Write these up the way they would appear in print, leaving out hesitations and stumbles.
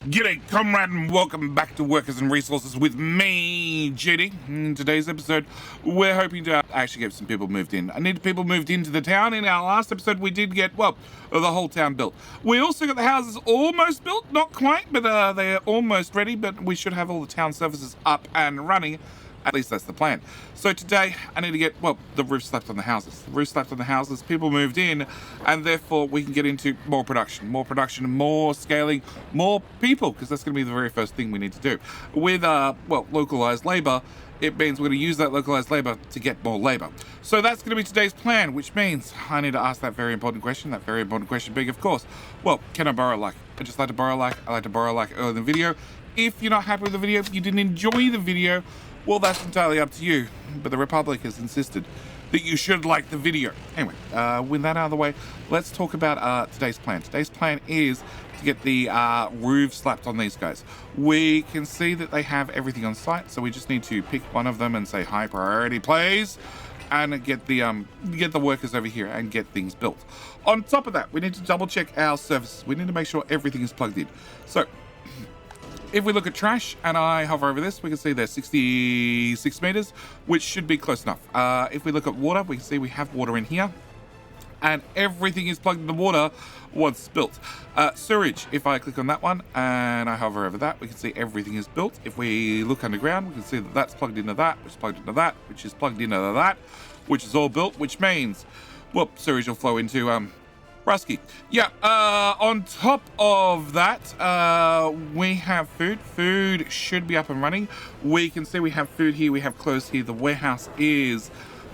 G'day, comrade, and welcome back to Workers and Resources with me, JD. In today's episode, we're hoping to actually get some people moved in. I need people moved into the town. In our last episode, we did get, well, the whole town built. We also got the houses almost built, not quite, but they're almost ready, but we should have all the town services up and running. At least that's the plan. So today, I need to get, well, the roof slapped on the houses. The roof slapped on the houses, people moved in, and therefore we can get into more production, more scaling, more people, because that's going to be the very first thing we need to do. With, well, localized labor, it means we're going to use that localized labor to get more labor. So that's going to be today's plan, which means I need to ask that very important question being, of course, well, can I borrow like? I just like to borrow like, I like to borrow like early in the video. If you're not happy with the video, if you didn't enjoy the video, well, that's entirely up to you, but the Republic has insisted that you should like the video. Anyway, with that out of the way, let's talk about today's plan. Today's plan is to get the roof slapped on these guys. We can see that they have everything on site, so we just need to pick one of them and say high priority, please, and get the workers over here and get things built. On top of that, we need to double check our services. We need to make sure everything is plugged in. So, if we look at trash and I hover over this, we can see there's 66 meters, which should be close enough. If we look at water, we can see we have water in here and everything is plugged in the water once it's built. Sewage, if I click on that one and I hover over that, we can see everything is built. If we look underground, we can see that that's plugged into that, which is plugged into that, which is plugged into that, which is all built, which means, well, sewage will flow into, Rusky. Yeah, on top of that, we have food. Food should be up and running. We can see we have food here, we have clothes here. The warehouse is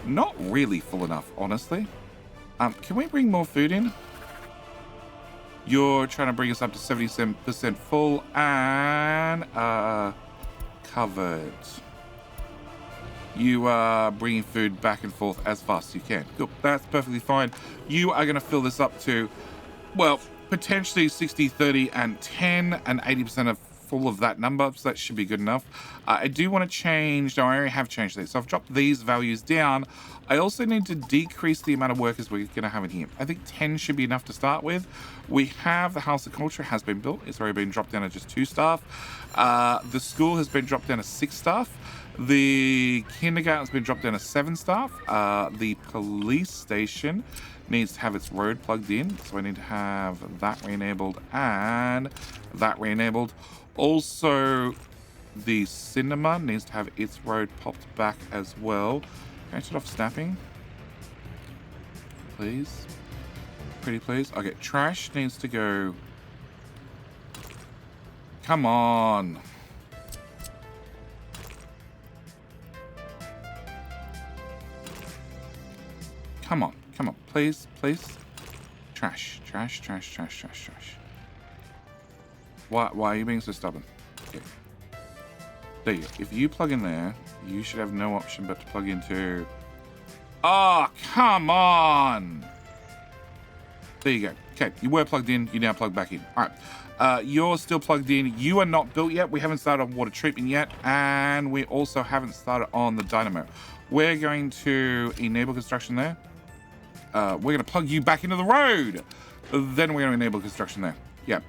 not really full enough, honestly. Can we bring more food in? You're trying to bring us up to 77% full and covered. You are bringing food back and forth as fast as you can. Good, that's perfectly fine. You are going to fill this up to, well, potentially 60, 30, and 10, and 80% of full of that number, so that should be good enough. I do want to change, no, I already have changed these, so I've dropped these values down. I also need to decrease the amount of workers we're going to have in here. I think 10 should be enough to start with. We have the House of Culture has been built. It's already been dropped down to just 2 staff. The school has been dropped down to 6 staff. The kindergarten's been dropped down to 7 staff. The police station needs to have its road plugged in, so I need to have that re-enabled and that re-enabled. Also, the cinema needs to have its road popped back as well. Can I turn off snapping? Please? Pretty please? Okay, trash needs to go. Come on. Come on, please. Trash. Why are you being so stubborn? Okay. There you go. If you plug in there, you should have no option but to plug into... Oh, come on! There you go. Okay, you were plugged in, you now plug back in. All right, you're still plugged in. You are not built yet. We haven't started on water treatment yet, and we also haven't started on the dynamo. We're going to enable construction there. We're going to plug you back into the road. Then we're going to enable construction there. Yeah.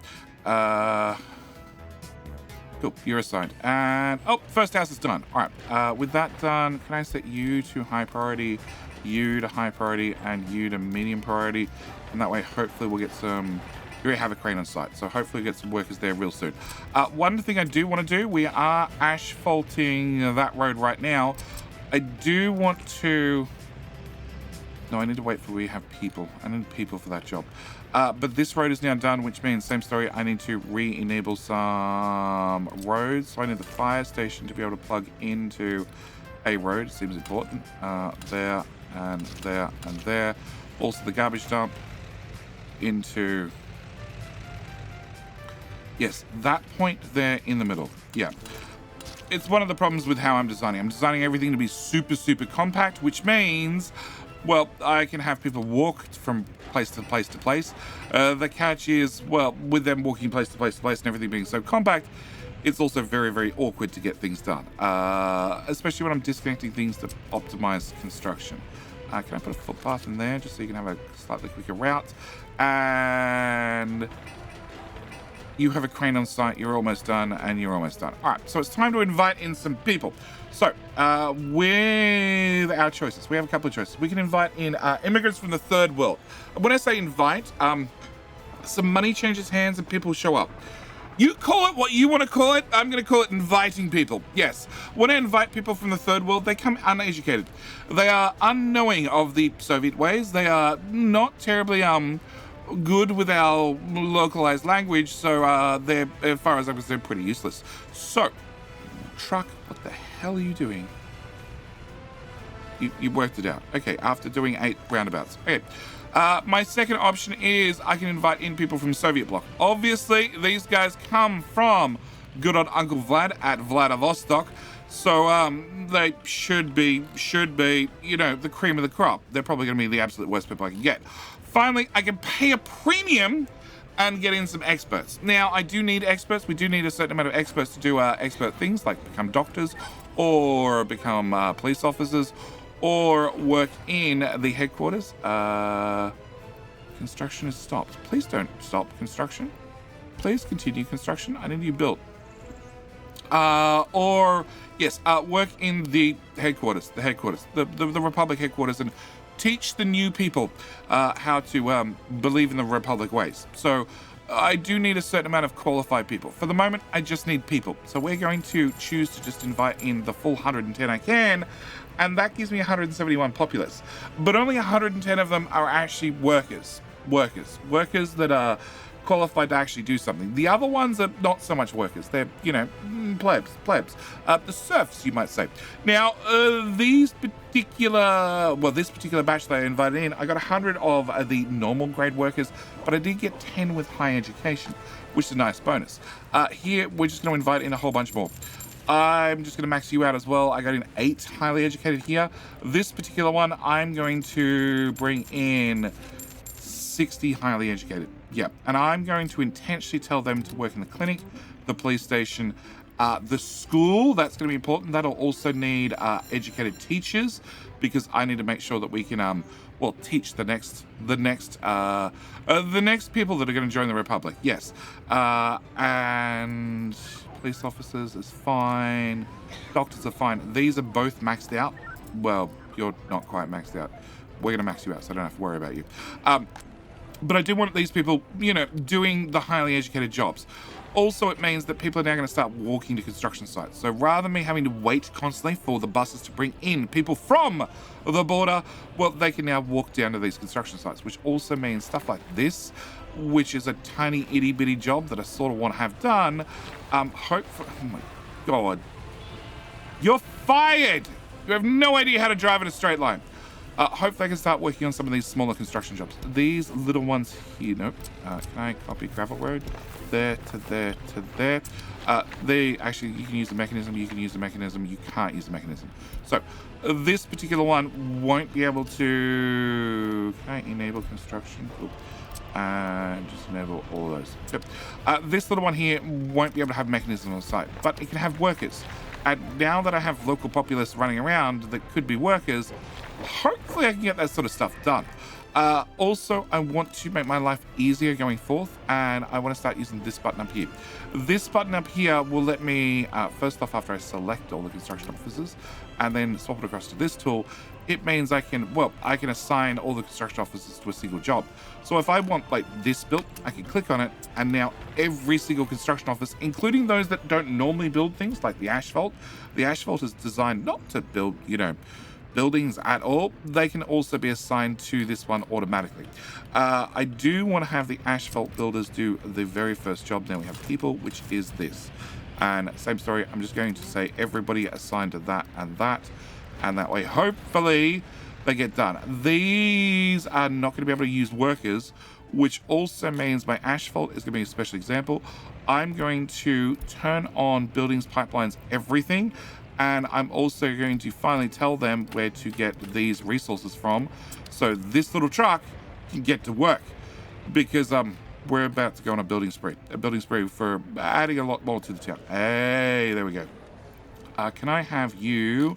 Cool, you're assigned. And, oh, first house is done. All right, with that done, can I set you to high priority, you to high priority, and you to medium priority? And that way, hopefully we'll get some... We already have a crane on site, so hopefully we'll get some workers there real soon. One thing I do want to do, we are asphalting that road right now. I do want to... No, I need to wait for we have people. I need people for that job. But this road is now done, which means, same story, I need to re-enable some roads. So I need the fire station to be able to plug into a road. Seems important. There, and there, and there. Also the garbage dump into... Yes, that point there in the middle. Yeah. It's one of the problems with how I'm designing. I'm designing everything to be super, super compact, which means... Well, I can have people walk from place to place to place. The catch is, well, with them walking place to place to place and everything being so compact, it's also very, very awkward to get things done. Especially when I'm disconnecting things to optimize construction. Can I put a footpath in there just so you can have a slightly quicker route? And You have a crane on site, you're almost done, and you're almost done. All right, so it's time to invite in some people. So, with our choices, we have a couple of choices. We can invite in immigrants from the third world. When I say invite, some money changes hands and people show up. You call it what you want to call it. I'm going to call it inviting people. Yes. When I invite people from the third world, they come uneducated. They are unknowing of the Soviet ways. They are not terribly good with our localized language. So they're, as far as I'm concerned, they're pretty useless. So, truck, what the hell are you doing? You worked it out. Okay, after doing 8 roundabouts. Okay. My second option is I can invite in people from Soviet bloc. Obviously, these guys come from good old Uncle Vlad at Vladivostok. So they should be, you know, the cream of the crop. They're probably going to be the absolute worst people I can get. Finally, I can pay a premium and get in some experts. Now, I do need experts. We do need a certain amount of experts to do expert things like become doctors or become police officers or work in the headquarters. Construction is stopped. Please don't stop construction. Please continue construction. I need you built. Or, yes, work in the headquarters, the Republic headquarters, and teach the new people how to believe in the Republic ways. So I do need a certain amount of qualified people. For the moment, I just need people. So we're going to choose to just invite in the full 110 I can, and that gives me 171 populace. But only 110 of them are actually workers that are qualified to actually do something. The other ones are not so much workers. They're, you know, plebs. The serfs, you might say. Now, this particular batch that I invited in, I got 100 of the normal grade workers, but I did get 10 with high education, which is a nice bonus. Here, we're just going to invite in a whole bunch more. I'm just going to max you out as well. I got in 8 highly educated here. This particular one, I'm going to bring in 60 highly educated. Yeah, and I'm going to intentionally tell them to work in the clinic, the police station, the school. That's going to be important. That'll also need educated teachers, because I need to make sure that we can teach the next people that are going to join the Republic. Yes, and police officers is fine. Doctors are fine. These are both maxed out. Well, you're not quite maxed out. We're going to max you out, so I don't have to worry about you. But I do want these people, you know, doing the highly educated jobs. Also, it means that people are now going to start walking to construction sites. So rather than me having to wait constantly for the buses to bring in people from the border, well, they can now walk down to these construction sites, which also means stuff like this, which is a tiny itty bitty job that I sort of want to have done. Oh my God. You're fired! You have no idea how to drive in a straight line. Hopefully I can start working on some of these smaller construction jobs. These little ones here, nope. Can I copy gravel road? There to there to there. Actually, you can use the mechanism, you can use the mechanism, you can't use the mechanism. So, this particular one won't be able to... Can I enable construction? Cool. Just enable all of those. Yep. This little one here won't be able to have mechanism on site, but it can have workers. And now that I have local populace running around that could be workers, hopefully I can get that sort of stuff done. Also, I want to make my life easier going forth, and I want to start using this button up here. This button up here will let me, first off, after I select all the construction officers, and then swap it across to this tool, it means I can assign all the construction officers to a single job. So if I want like this built, I can click on it, and now every single construction office, including those that don't normally build things like the asphalt is designed not to build, you know, buildings at all. They can also be assigned to this one automatically. I do want to have the asphalt builders do the very first job. Now we have people, which is this. And same story, I'm just going to say everybody assigned to that, and that way hopefully they get done. These are not going to be able to use workers, which also means my asphalt is going to be a special example. I'm going to turn on buildings, pipelines, everything, and I'm also going to finally tell them where to get these resources from, so this little truck can get to work, because we're about to go on a building spree for adding a lot more to the town. Hey, there we go. Can I have you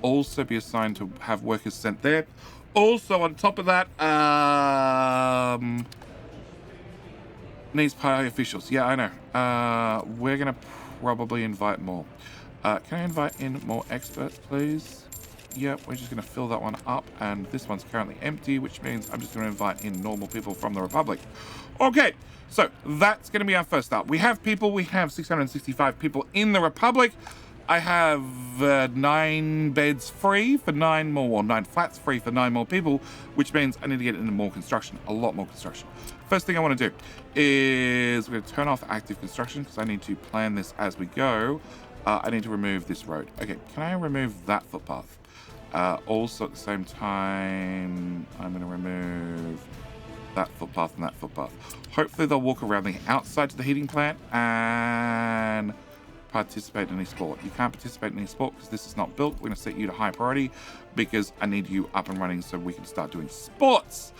also be assigned to have workers sent there? Also, on top of that, Needs party officials. Yeah, I know. We're going to probably invite more. Can I invite in more experts, please? Yep, we're just going to fill that one up. And this one's currently empty, which means I'm just going to invite in normal people from the Republic. Okay, so that's going to be our first start. We have people. We have 665 people in the Republic. I have 9 beds free for 9 more, or 9 flats free for 9 more people, which means I need to get into more construction, a lot more construction. First thing I want to do is we're going to turn off active construction because I need to plan this as we go. I need to remove this road. Okay, can I remove that footpath? Also at the same time, I'm going to remove that footpath and that footpath. Hopefully they'll walk around the outside to the heating plant and participate in any sport. You can't participate in any sport because this is not built. We're going to set you to high priority because I need you up and running so we can start doing sports.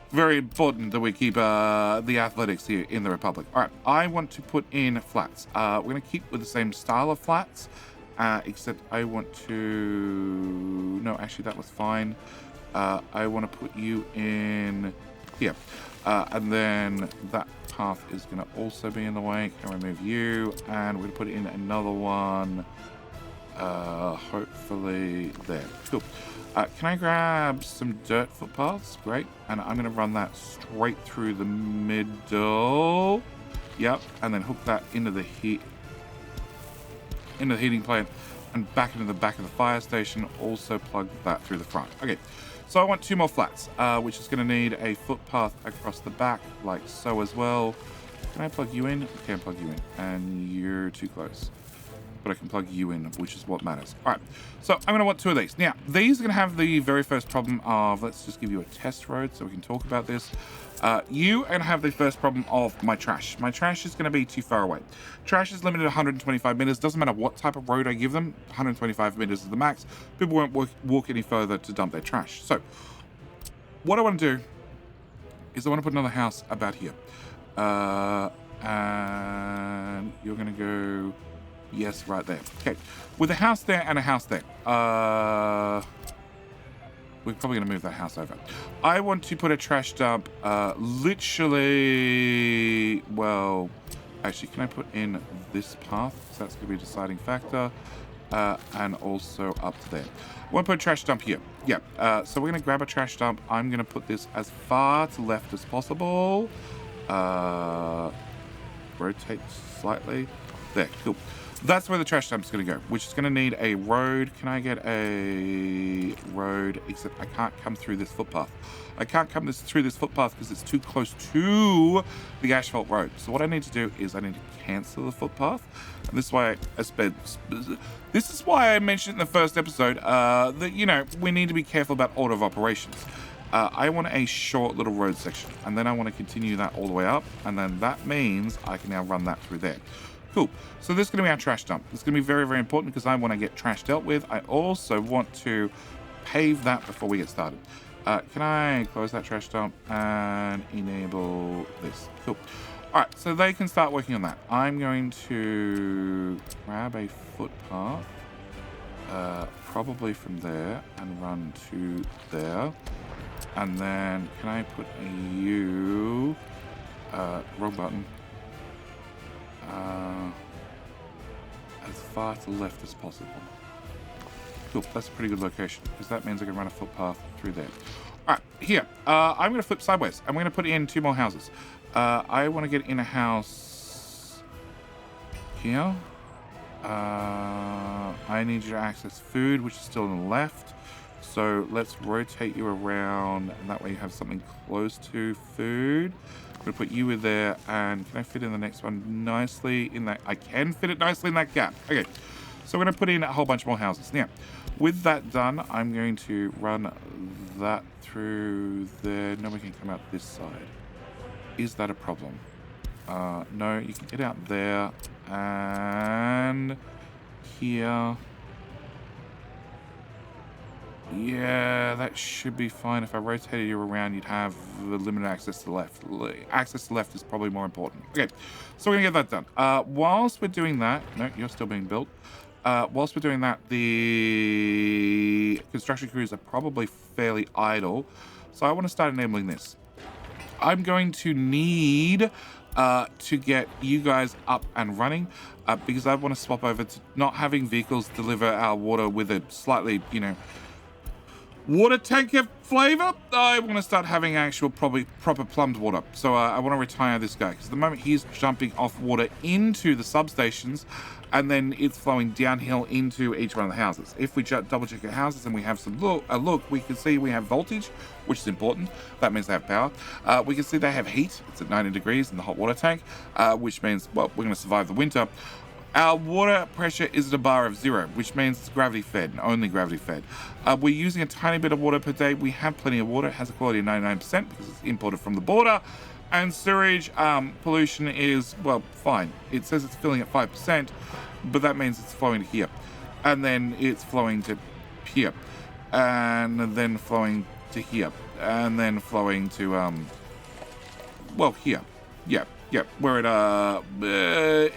Very important that we keep the athletics here in the Republic. All right, I want to put in flats. We're going to keep with the same style of flats, except I want to... No, actually, that was fine. I want to put you in here. And then that path is going to also be in the way. Can I remove you? And we're going to put in another one. Hopefully there. Cool. Can I grab some dirt footpaths? Great. And I'm going to run that straight through the middle. Yep. And then hook that into the heating plant and back into the back of the fire station. Also plug that through the front. Okay. So I want 2 more flats, which is going to need a footpath across the back, like so as well. Can I plug you in? I can't plug you in. And you're too close. But I can plug you in, which is what matters. All right, so I'm going to want 2 of these. Now, these are going to have the very first problem of, let's just give you a test road so we can talk about this. You are going to have the first problem of my trash. My trash is going to be too far away. Trash is limited to 125 meters. Doesn't matter what type of road I give them. 125 meters is the max. People won't walk any further to dump their trash. So what I want to do is I want to put another house about here. And you're going to go... Yes, right there. Okay, with a house there and a house there. We're probably going to move that house over. I want to put a trash dump literally... Well, actually, can I put in this path? So that's going to be a deciding factor. And also up to there. I want to put a trash dump here. Yeah, so we're going to grab a trash dump. I'm going to put this as far to left as possible. Rotate slightly. There, cool. That's where the trash dump is going to go, which is going to need a road. Can I get a road? Except I can't come through this footpath. I can't come through this footpath because it's too close to the asphalt road. So what I need to do is I need to cancel the footpath. And this is why this is why I mentioned in the first episode that, you know, we need to be careful about order of operations. I want a short little road section, and then I want to continue that all the way up, and then that means I can now run that through there. Cool. So this is going to be our trash dump. It's going to be very, very important because I want to get trash dealt with. I also want to pave that before we get started. Can I close that trash dump and enable this? Cool. All right, so they can start working on that. I'm going to grab a footpath, probably from there, and run to there. And then can I put a U? Wrong button. As far to the left as possible. Cool, that's a pretty good location because that means I can run a footpath through there. All right, here, I'm going to flip sideways. I'm going to put in 2 more houses. I want to get in a house here. I need you to access food, which is still on the left. So let's rotate you around, and that way you have something close to food. I'm going to put you in there, and can I fit in the next one nicely in that? I can fit it nicely in that gap. Okay, so we're going to put in a whole bunch more houses. Now, with that done, I'm going to run that through there. Nobody can come out this side. Is that a problem? No, you can get out there, and here. Yeah, that should be fine. If I rotated you around, you'd have limited access to the left. Access to the left is probably more important. Okay, so we're going to get that done. Whilst we're doing that... No, you're still being built. Whilst we're doing that, the construction crews are probably fairly idle. So I want to start enabling this. I'm going to need to get you guys up and running, because I want to swap over to not having vehicles deliver our water with a slightly, water tanker flavor. I want to start having actual proper plumbed water. So I want to retire this guy, because at the moment he's jumping off water into the substations, and then it's flowing downhill into each one of the houses. If we double check our houses and we have some look, we can see we have voltage, which is important. That means they have power. We can see they have heat. It's at 90 degrees in the hot water tank, which means, well, we're going to survive the winter. Our water pressure is at a bar of 0, which means it's gravity fed, and only gravity fed. We're using a tiny bit of water per day. We have plenty of water. It has a quality of 99% because it's imported from the border. And sewage pollution is, well, fine. It says it's filling at 5%, but that means it's flowing to here. And then it's flowing to here. And then flowing to here. And then flowing to, well, here. Yeah, where it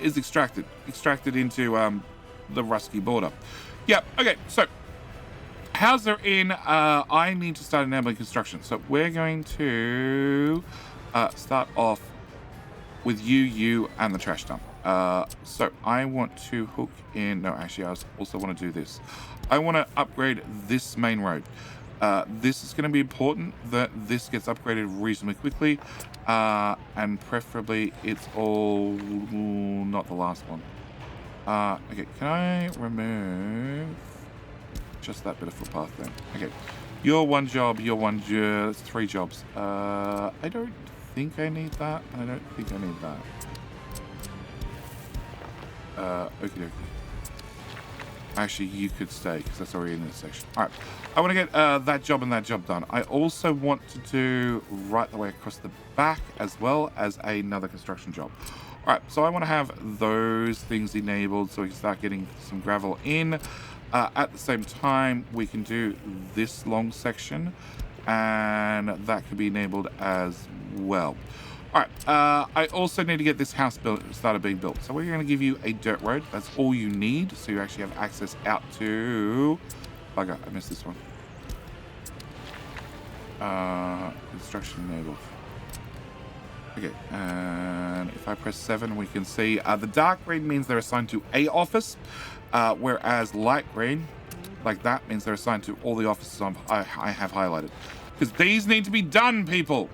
is extracted into the Rusky border. Yeah, okay, so houses are in. I need to start enabling construction. So we're going to start off with you, and the trash dump. So I want to hook in. No, actually, I also want to do this. I want to upgrade this main road. This is going to be important that this gets upgraded reasonably quickly, and preferably it's all not the last one. Okay, can I remove just that bit of footpath then? Okay, your one job, that's 3 jobs. I don't think I need that, and I don't think I need that. Okie dokie. Actually, you could stay, because that's already in this section. All right, I want to get that job and that job done. I also want to do right the way across the back, as well as another construction job. All right, so I want to have those things enabled so we can start getting some gravel in. At the same time, we can do this long section, and that could be enabled as well. All right, I also need to get this house started being built. So we're going to give you a dirt road. That's all you need. So you actually have access out to... Bugger, I missed this one. Construction enabled. Okay, and if I press 7, we can see the dark green means they're assigned to a office, whereas light green, like that, means they're assigned to all the offices I have highlighted. Because these need to be done, people.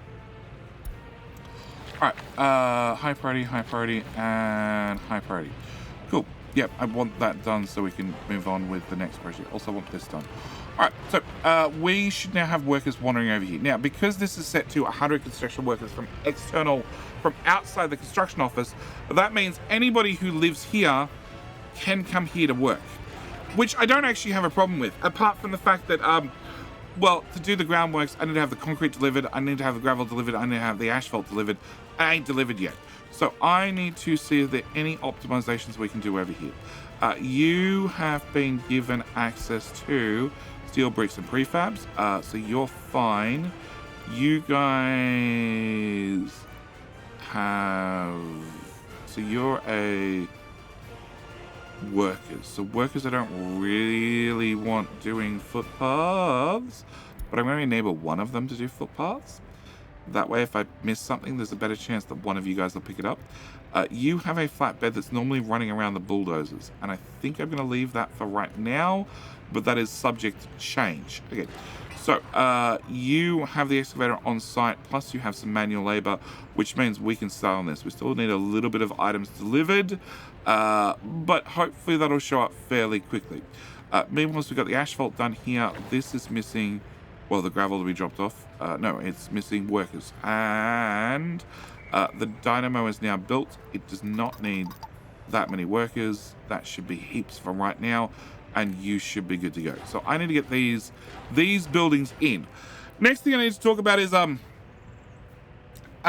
All right, high priority, and high priority. Cool. Yep, I want that done so we can move on with the next project. Also want this done. All right, so we should now have workers wandering over here. Now, because this is set to 100 construction workers from outside the construction office, that means anybody who lives here can come here to work, which I don't actually have a problem with, apart from the fact that, well, to do the groundworks, I need to have the concrete delivered, I need to have the gravel delivered, I need to have the asphalt delivered. I ain't delivered yet. So I need to see if there are any optimizations we can do over here. You have been given access to steel bricks and prefabs, so you're fine. You guys have... So you're a... workers. So workers I don't really want doing footpaths, but I'm going to enable one of them to do footpaths. That way, if I miss something, there's a better chance that one of you guys will pick it up. You have a flatbed that's normally running around the bulldozers, and I think I'm going to leave that for right now, but that is subject to change. Okay, so you have the excavator on site, plus you have some manual labor, which means we can start on this. We still need a little bit of items delivered, but hopefully that'll show up fairly quickly. Meanwhile, once we've got the asphalt done here, this is missing... Well, the gravel will be dropped off. No, it's missing workers. And the dynamo is now built. It does not need that many workers. That should be heaps for right now. And you should be good to go. So I need to get these buildings in. Next thing I need to talk about is our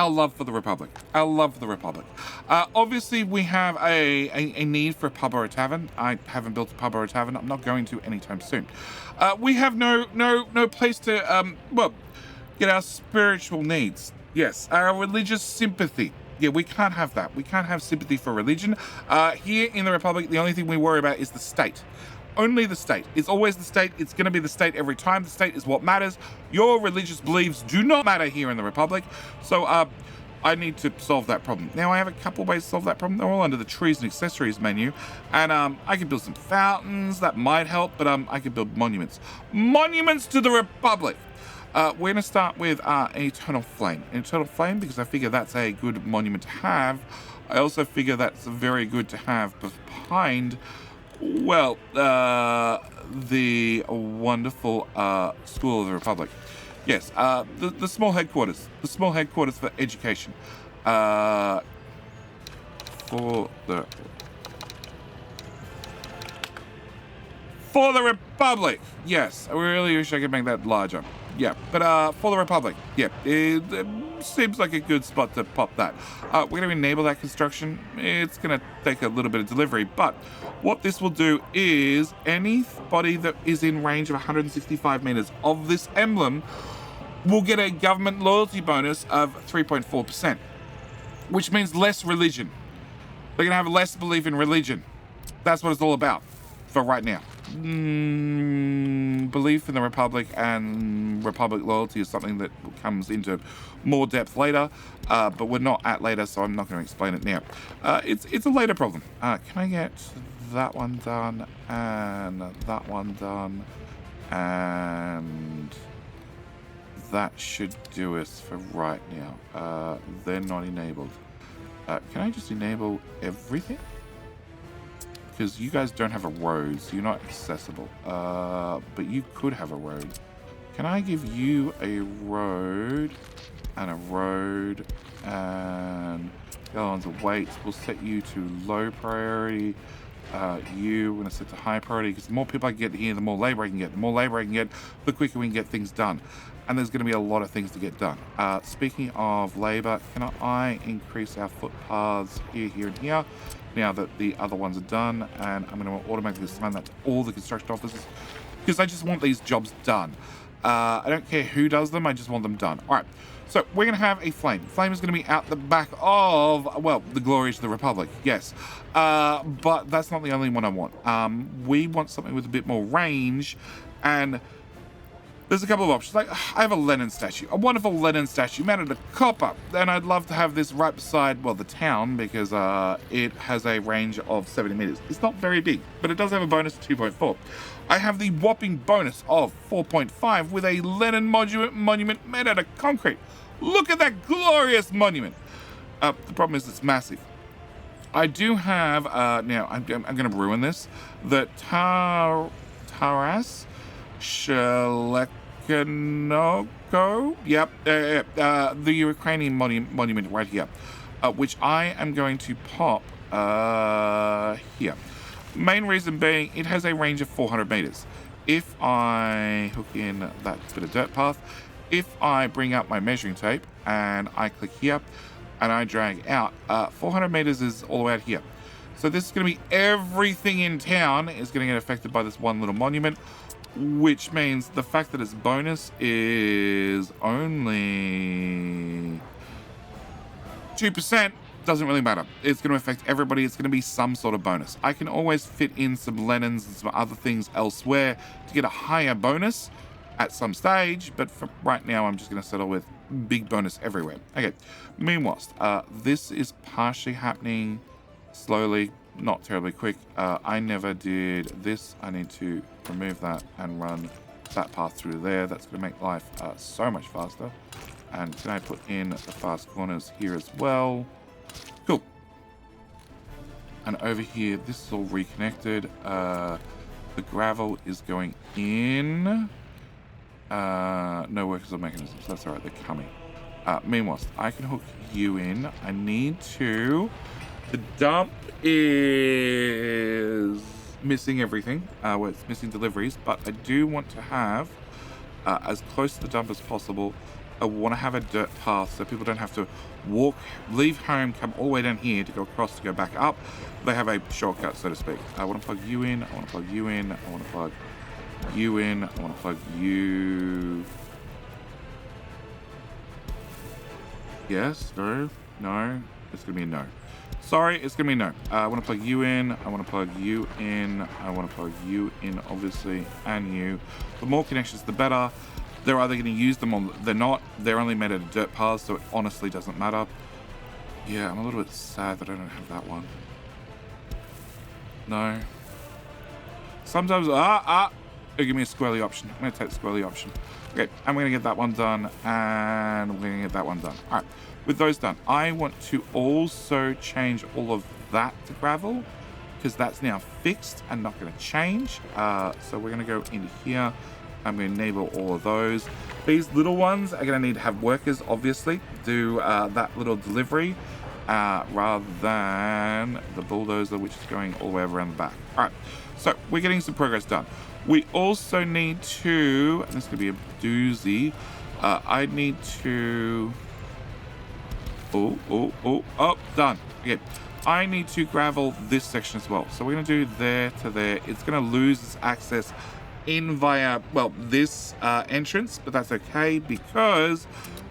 love for the Republic. Our love for the Republic. Obviously, we have a need for a pub or a tavern. I haven't built a pub or a tavern. I'm not going to anytime soon. We have no place to, well, get our spiritual needs. Yes, our religious sympathy. Yeah, we can't have that. We can't have sympathy for religion. Here in the Republic, the only thing we worry about is the state. Only the state. It's always the state. It's going to be the state every time. The state is what matters. Your religious beliefs do not matter here in the Republic. So I need to solve that problem. Now, I have a couple of ways to solve that problem. They're all under the trees and accessories menu. And I can build some fountains. That might help, but I can build monuments. Monuments to the Republic. We're going to start with an Eternal Flame. An Eternal Flame, because I figure that's a good monument to have. I also figure that's very good to have behind, well, the wonderful School of the Republic. Yes, the small headquarters. The small headquarters for education. For the Republic. Yes, I really wish I could make that larger. Yeah, but for the Republic. Yeah, it seems like a good spot to pop that. We're going to enable that construction. It's going to take a little bit of delivery, but what this will do is anybody that is in range of 165 meters of this emblem will get a government loyalty bonus of 3.4%, which means less religion. They're going to have less belief in religion. That's what it's all about for right now. Belief in the Republic and Republic loyalty is something that comes into more depth later, but we're not at later, so I'm not going to explain it now. It's a later problem. Can I get that one done and that one done, and that should do us for right now. They're not enabled. Can I just enable everything? Because you guys don't have a road, so you're not accessible. But you could have a road. Can I give you a road and a road, and the other one's a wait? We'll set you to low priority. We're going to set to high priority, because the more people I get here, the more labor I can get. The more labor I can get, the quicker we can get things done. And there's going to be a lot of things to get done. Speaking of labor, can I increase our footpaths here, and here, now that the other ones are done? And I'm going to automatically assign that to all the construction officers, because I just want these jobs done. I don't care who does them, I just want them done. All right, so we're going to have a flame. Flame is going to be out the back of, well, the glories of the Republic, yes. But that's not the only one I want. We want something with a bit more range, and there's a couple of options. Like, I have a Lenin statue, a wonderful Lenin statue made out of copper, and I'd love to have this right beside, well, the town, because it has a range of 70 meters. It's not very big, but it does have a bonus of 2.4. I have the whopping bonus of 4.5 with a Lenin monument made out of concrete. Look at that glorious monument. The problem is it's massive. I do have, now I'm going to ruin this, the Taras Shalekanoko, yep, the Ukrainian monument right here, which I am going to pop here. Main reason being, it has a range of 400 meters. If I hook in that bit of dirt path, if I bring up my measuring tape and I click here and I drag out, 400 meters is all the way out here. So this is going to be everything in town is going to get affected by this one little monument, which means the fact that its bonus is only 2% doesn't really matter. It's going to affect everybody. It's going to be some sort of bonus. I can always fit in some Lenins and some other things elsewhere to get a higher bonus at some stage, but for right now I'm just going to settle with big bonus everywhere. Okay, meanwhile, this is partially happening slowly, not terribly quick. I never did this. I need to remove that and run that path through there. That's going to make life so much faster. And can I put in the fast corners here as well? Cool. And over here, this is all reconnected. The gravel is going in. No workers or mechanisms. That's all right. They're coming. Meanwhile, I can hook you in. I need to. The dump is missing everything. Well, it's missing deliveries, but I do want to have as close to the dump as possible. I want to have a dirt path so people don't have to walk, leave home, come all the way down here to go across to go back up. They have a shortcut, so to speak. I want to plug you in. I want to plug you in. I want to plug you in. I want to plug you. Yes, no, no. It's going to be a no. Sorry, it's going to be no. I want to plug you in. I want to plug you in. I want to plug you in, obviously, and you. The more connections, the better. They're either going to use them or they're not. They're only made out of dirt paths, so it honestly doesn't matter. Yeah, I'm a little bit sad that I don't have that one. No. Sometimes, give me a squirrely option. I'm going to take the squirrely option. Okay, I'm going to get that one done, and we're going to get that one done. All right, with those done, I want to also change all of that to gravel, because that's now fixed and not going to change. So we're going to go into here. I'm going to enable all of those. These little ones are going to need to have workers, obviously, do that little delivery, rather than the bulldozer, which is going all the way around the back. All right, so we're getting some progress done. We also need to, and this is going to be a doozy, I need to, done. Okay, I need to gravel this section as well. So we're going to do there to there. It's going to lose its access in via, well, this entrance, but that's okay because,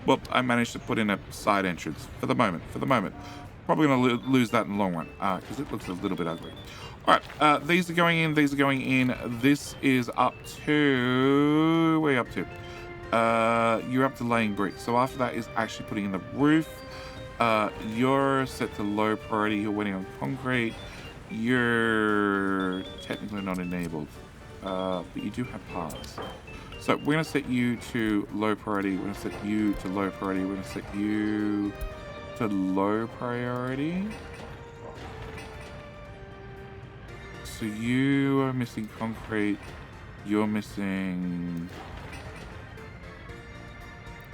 well, I managed to put in a side entrance for the moment. Probably going to lose that in the long run because it looks a little bit ugly. All right, these are going in, these are going in. This is up to, where are you up to? You're up to laying bricks. So after that is actually putting in the roof. You're set to low priority. You're waiting on concrete. You're technically not enabled, but you do have paths. So we're going to set you to low priority. We're going to set you to low priority. We're going to set you to low priority. So you are missing concrete. You're missing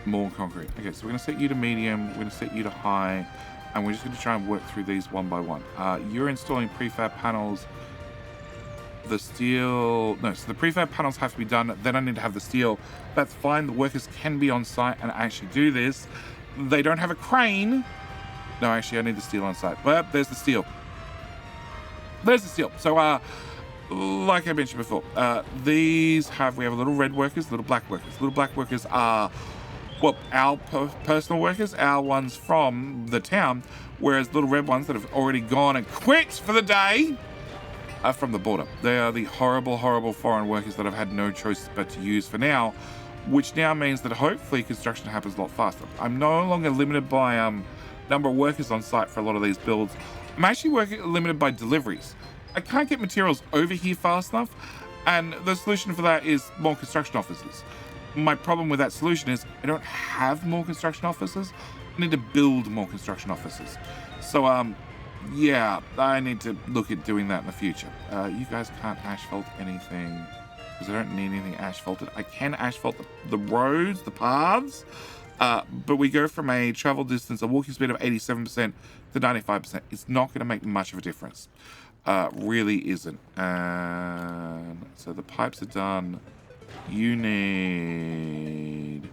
more concrete. Okay, so we're going to set you to medium. We're going to set you to high. And we're just going to try and work through these one by one. You're installing prefab panels. The steel... No, so the prefab panels have to be done. Then I need to have the steel. That's fine. The workers can be on site and actually do this. They don't have a crane. No, actually, I need the steel on site. Well, there's the steel. There's the steel. So, like I mentioned before, we have little red workers, little black workers. Little black workers are, well, our personal workers, our ones from the town, whereas little red ones that have already gone and quit for the day are from the border. They are the horrible, horrible foreign workers that I've had no choice but to use for now, which now means that hopefully construction happens a lot faster. I'm no longer limited by number of workers on site for a lot of these builds. I'm actually limited by deliveries. I can't get materials over here fast enough, and the solution for that is more construction offices. My problem with that solution is I don't have more construction offices. I need to build more construction offices. So, yeah, I need to look at doing that in the future. You guys can't asphalt anything because I don't need anything asphalted. I can asphalt the roads, the paths, but we go from a travel distance, a walking speed of 87% to 95%. It's not going to make much of a difference. Really isn't. And so the pipes are done. You need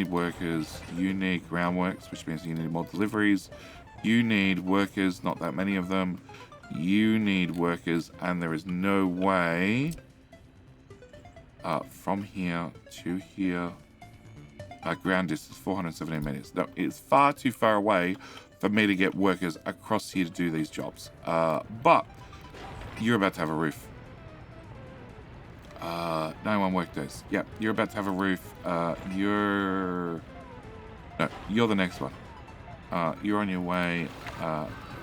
workers. You need groundworks, which means you need more deliveries. You need workers, not that many of them. You need workers, and there is no way from here to here. Ground distance 470 meters. No, it's far too far away for me to get workers across here to do these jobs. But you're about to have a roof. 91 work days. Yeah, you're about to have a roof. You're the next one. You're on your way.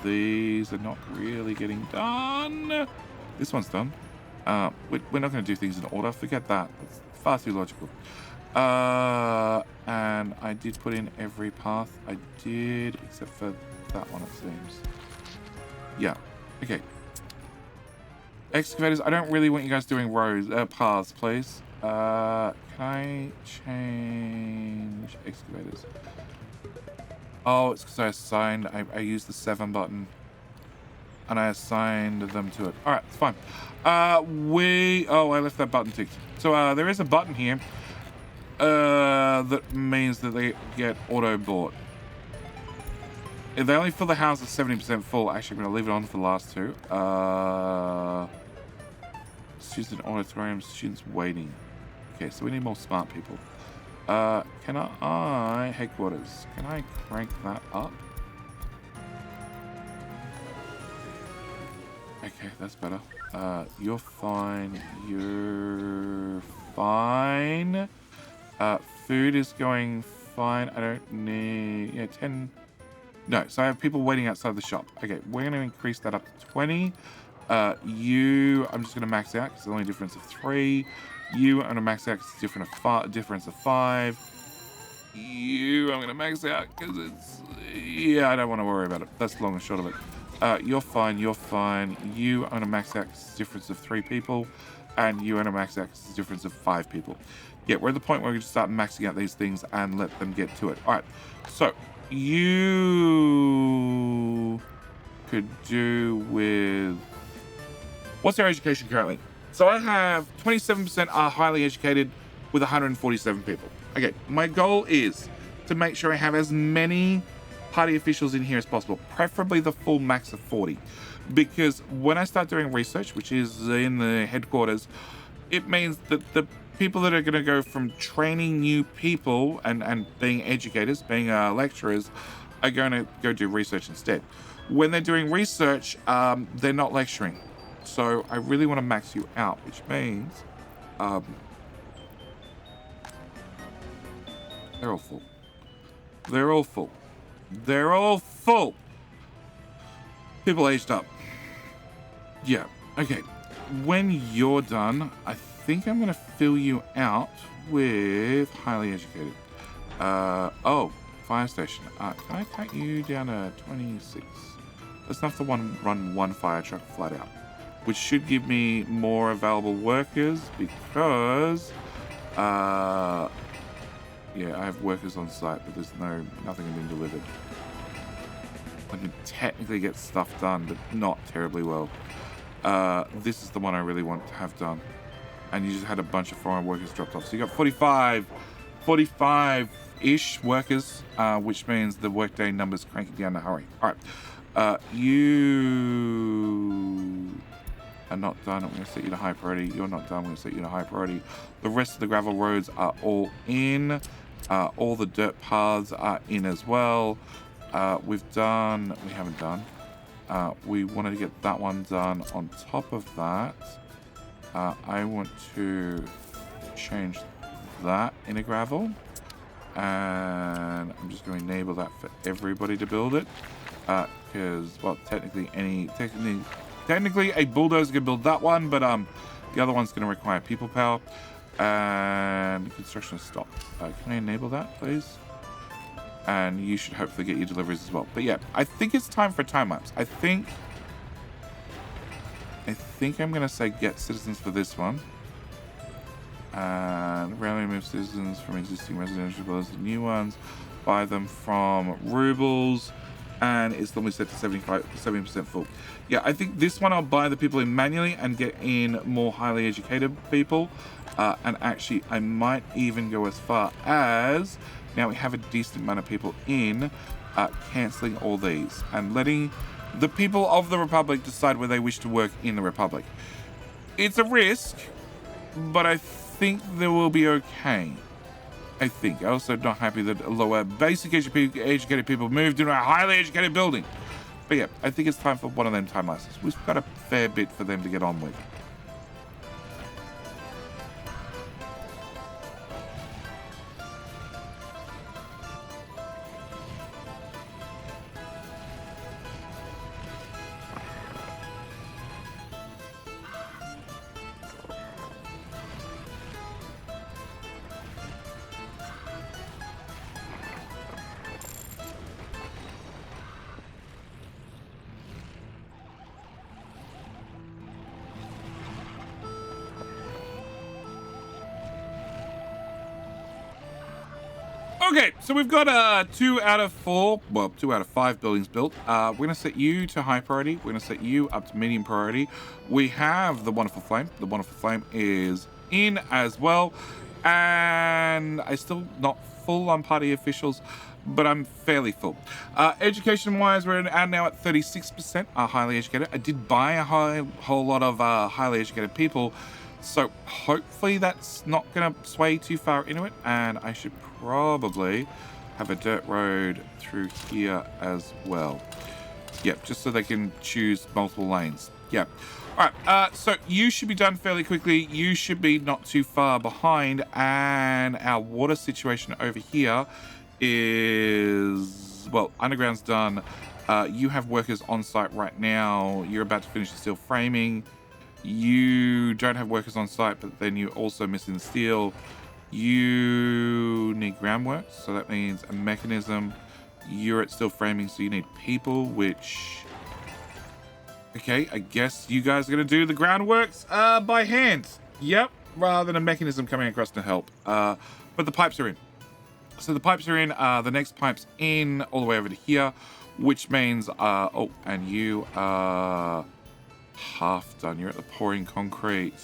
These are not really getting done. This one's done. We're not going to do things in order. Forget that. It's far too logical. And I did put in every path. I did, except for that one, it seems. Yeah. Okay. Excavators, I don't really want you guys doing roads, paths, please. Can I change excavators? Oh, it's because I assigned, I used the 7 button. And I assigned them to it. Alright, it's fine. I left that button ticked. So, there is a button here. That means that they get auto-bought. If they only fill the house at 70% full, actually I'm going to leave it on for the last two. Students in auditorium, students waiting. Okay, so we need more smart people. Can I headquarters, can I crank that up? Okay, that's better. You're fine. You're fine. Food is going fine. I don't need, yeah, 10. No, so I have people waiting outside the shop. Okay, we're going to increase that up to 20. I'm just going to max out because it's only a difference of 3. I'm going to max out because it's difference of 5. I'm going to max out because it's, yeah, I don't want to worry about it. That's the long and short of it. You're fine. I'm going to max out because it's a difference of 3 people. And I'm going to max out because it's a difference of 5 people. Yeah, we're at the point where we can start maxing out these things and let them get to it. All right, so you could do with... What's our education currently? So I have 27% are highly educated with 147 people. Okay, my goal is to make sure I have as many party officials in here as possible, preferably the full max of 40. Because when I start doing research, which is in the headquarters, it means that the people that are going to go from training new people and being educators, being lecturers, are going to go do research instead. When they're doing research, they're not lecturing. So I really want to max you out, which means they're all full. They're all full. They're all full. People aged up. Yeah, okay. When you're done, I think I'm going to fill you out with highly educated. Oh, fire station. Can I cut you down to 26? That's enough to run one fire truck flat out, which should give me more available workers because, yeah, I have workers on site, but there's nothing being delivered. I can technically get stuff done, but not terribly well. This is the one I really want to have done. And you just had a bunch of foreign workers dropped off. So you got 45-ish workers, which means the workday numbers cranking down to hurry. All right. You are not done. I'm going to set you to high priority. You're not done. I'm going to set you to high priority. The rest of the gravel roads are all in. All the dirt paths are in as well. We haven't done. We wanted to get that one done. On top of that, I want to change that into gravel. And I'm just going to enable that for everybody to build it. Because, well, technically a bulldozer can build that one, but the other one's going to require people power. And construction is stopped. Can I enable that, please? And you should hopefully get your deliveries as well. But yeah, I think it's time for time lapse. I think I'm gonna say get citizens for this one. And randomly move citizens from existing residential buildings to new ones. Buy them from rubles. And it's normally set to 70% full. Yeah, I think this one I'll buy the people in manually and get in more highly educated people. And actually, I might even go as far as, now we have a decent amount of people in, cancelling all these and letting the people of the Republic decide where they wish to work in the Republic. It's a risk, but I think they will be okay. I think. I'm also not happy that lower basic educated people moved into a highly educated building. But yeah, I think it's time for one of them time lapses. We've got a fair bit for them to get on with. Okay, so we've got 2 out of 4, well, 2 out of 5 buildings built. We're going to set you to high priority. We're going to set you up to medium priority. We have the Wonderful Flame. The Wonderful Flame is in as well. And I'm still not full on party officials, but I'm fairly full. Education-wise, we're now at 36% are highly educated. I did buy a whole lot of highly educated people, so hopefully that's not going to sway too far into it, and I should probably have a dirt road through here as well. Yep, just so they can choose multiple lanes. Yep. All right, so you should be done fairly quickly. You should be not too far behind, and our water situation over here is, well, underground's done. You have workers on site right now. You're about to finish the steel framing. You don't have workers on site, but then you're also missing steel. You need groundwork, so that means a mechanism. You're at steel framing, so you need people, which... Okay, I guess you guys are going to do the groundworks by hand. Yep, rather than a mechanism coming across to help. But the pipes are in. So the pipes are in. The next pipe's in all the way over to here, which means... oh, and you are half done. You're at the pouring concrete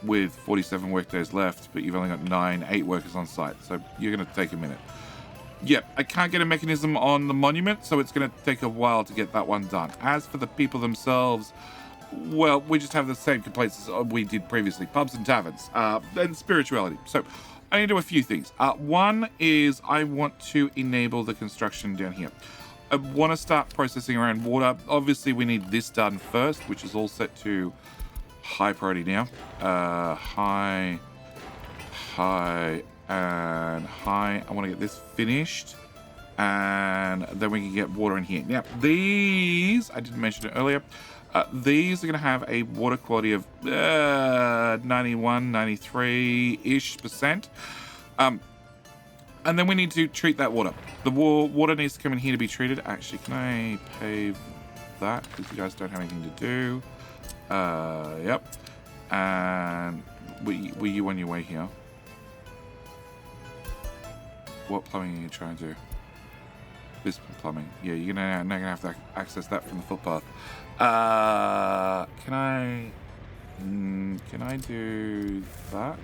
with 47 work days left, but you've only got 8 workers on site. So you're going to take a minute. Yep, I can't get a mechanism on the monument, so it's going to take a while to get that one done. As for the people themselves, well, we just have the same complaints as we did previously. Pubs and taverns, and spirituality. So I need to do a few things. One is I want to enable the construction down here. I want to start processing around water. Obviously, we need this done first, which is all set to high priority now. High, and high. I want to get this finished, and then we can get water in here. Now, these, I didn't mention it earlier, these are going to have a water quality of 91, 93-ish %. And then we need to treat that water. The water needs to come in here to be treated. Actually, can I pave that? Because you guys don't have anything to do. Yep. And were you on your way here? What plumbing are you trying to do? This plumbing. Yeah, you're now gonna have to access that from the footpath. Can I do that?